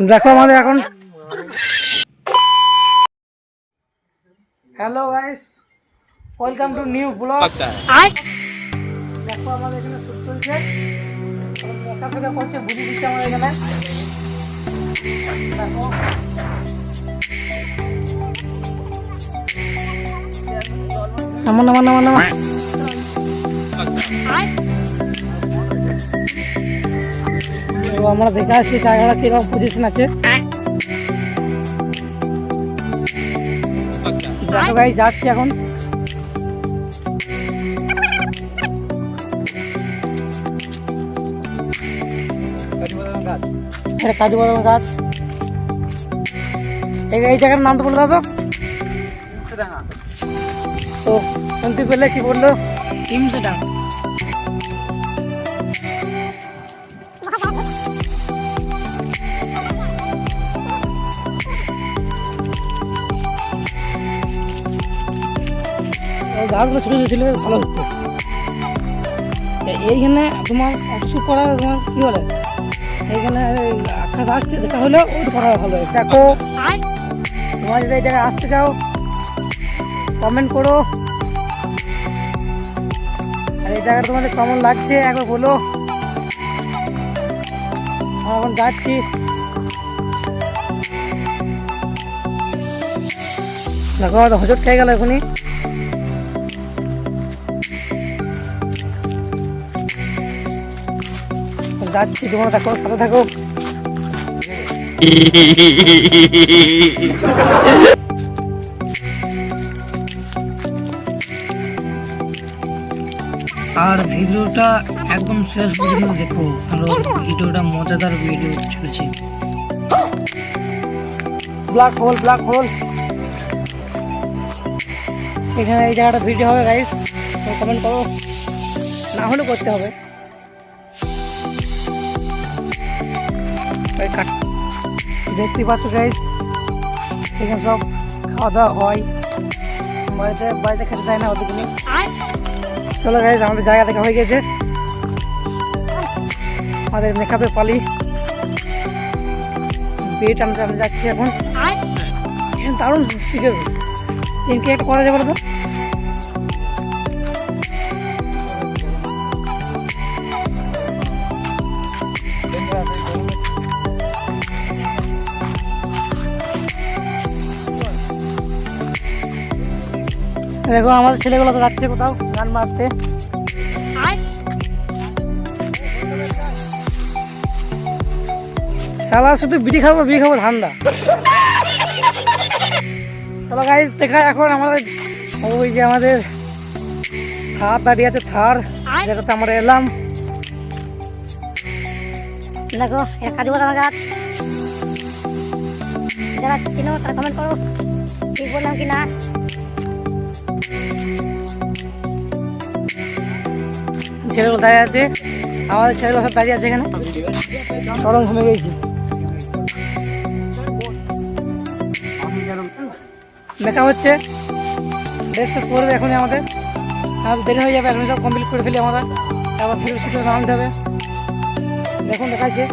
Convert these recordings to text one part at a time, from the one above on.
দেখো আমাদের এখন hello guys, welcome to new blog. দেখো আমাদের এখানে শুট চলছে, একা থেকে করছে বুঝিয়ে দিচ্ছে আমাদের এখানে। দেখো নামো নামো নামো নামো। আমরা দেখে আসছি জায়গাটা কিরকম পজিশন আছে। দেখো গাইস, যাচ্ছি এখন। এটা কাজু বাদাম গাছ। এই জায়গার নামটা বলে দাও তো। তো শুনতে পেলে কি বললো? ইমসেডাঙ্গা। গাছগুলো ছোটো ছোটো ছিল, ভালো হতো। এইখানে তোমার শুট করা তোমার কি বলে, এইখানে আকাশ আসছে দেখা হলেও ওইটা করা ভালো। দেখো তোমার যদি এই জায়গায় আসতে চাও কমেন্ট করো, আর এই জায়গাটা তোমাদের কেমন লাগছে একবার বলো। আমরা এখন যাচ্ছি। দেখো আমাদের হজট খেয়ে গেল এখনই। যাচ্ছি, তোমরা দেখো, সাথে থাকো। আর ভিডিওটা একদম শেষ পর্যন্ত দেখো, কারণ ভিডিওটা মজাদার ভিডিও চলছে। Black hole, black hole. এখানে এই জায়গাটা ভিডিও হবে গাইস, কমেন্ট করো, না হলে করতে হবে। দেখতে পাচ্ছ গাইস, এখানে সব খাওয়া দাওয়া হয়, বাড়িতে খেতে চায় না ওদিকে। চলো গাইস, আমাদের জায়গা দেখা হয়ে গেছে। আমাদের মেকআপের পালি, বেট আনতে আমরা যাচ্ছি এখন। দারুণ শিখে এনকে একটা করা যাবে তো। দেখো আমাদের ছেলেগুলো তো যাচ্ছে কোথাও গান মারতে। শালা শুধু বিড়ি খাবো ধান্দা। চলো গাইস, দেখা এখন আমাদের ওই যে আমাদের থার দাঁড়িয়ে আছে, থার যেটাতে আমরা এলাম। দেখো এটা কাজু বাদাম গাছ। যারা চিনো তারা কমেন্ট করো ঠিক বললাম কি না। ছেলেগুলো দাঁড়িয়ে আছে, আমাদের ছেলেগুলো সব দাঁড়িয়ে আছে এখানে। চরম ঘুমে গেছি। মেকআপ হচ্ছে, ড্রেস ফ্রেস পরবে এখনই আমাদের, দেরি হয়ে যাবে। এখন সব কমপ্লিট করে ফেলি আমাদের, তারপর ফিল্ম শুটে নামতে হবে। দেখুন দেখাচ্ছে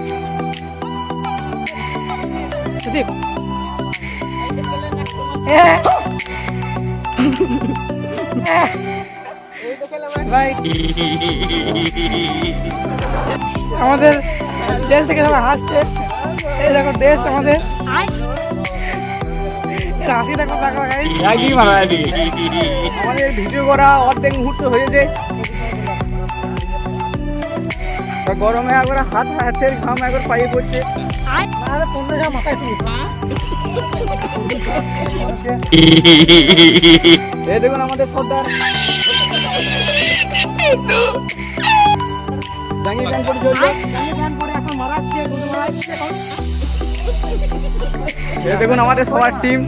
সুদীপ। ভাই আমাদের দেশ থেকে সবাই হাসছে। এই দেখো দেশ আমাদের, হাসিটা কত দেখো গাইস। আমাদের ভিডিও করা অর্ধেক মুহূর্ত হয়েছে। গরমে একবার হাতের ঘাম একবার পায়ে পড়ছে। মাথায় এই দেখুন আমাদের সর্দার দেখুন আমাদের সবার টিম।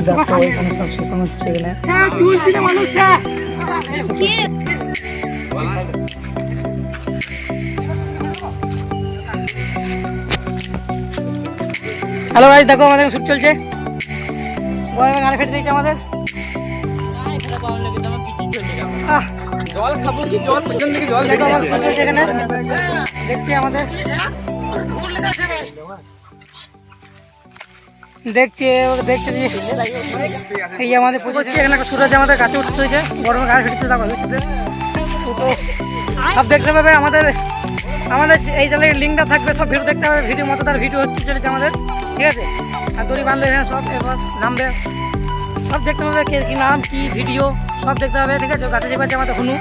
দেখো এখানে সব শেখানো হচ্ছে এখানে। হ্যালো গাইস, দেখো আমাদের শুট চলছে। গরমে গাড়ি ফেটে দিয়েছে আমাদের। জল খাবো কি জল, পেছন দিকে জল। দেখো আমাদের শুট চলছে এখানে, দেখছি আমাদের দেখছে দেখছে যে এই যে আমাদের পুজো হচ্ছে, এখানে একটা সুরাজ আমাদের গাছে উঠতে হয়েছে, গরমে গাছ ফেটেছে, দেখো হচ্ছে সব দেখতে পাবে। আমাদের আমাদের এই চ্যানেলের লিঙ্কটা থাকবে, সব ভিডিও দেখতে পাবে, ভিডিও মতো তার ভিডিও হচ্ছে চলেছে আমাদের, ঠিক আছে। আর দড়ি বাঁধলে এখানে সব এবার নামবে, সব দেখতে পাবে, কে কী নাম কী ভিডিও সব দেখতে পাবে, ঠিক আছে। গাছে যে পাচ্ছে আমাদের হুনু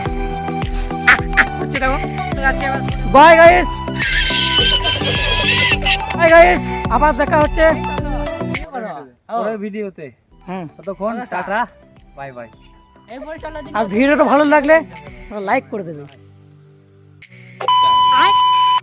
হচ্ছে, দেখো গাছে আবার। বাই গাইস, বাই গাইস, আবার দেখা হচ্ছে ভিডিওতে। হুম, ততক্ষণ টাটা, বাই বাই। আর ভিডিওটা ভালো লাগলে লাইক করে দেবে।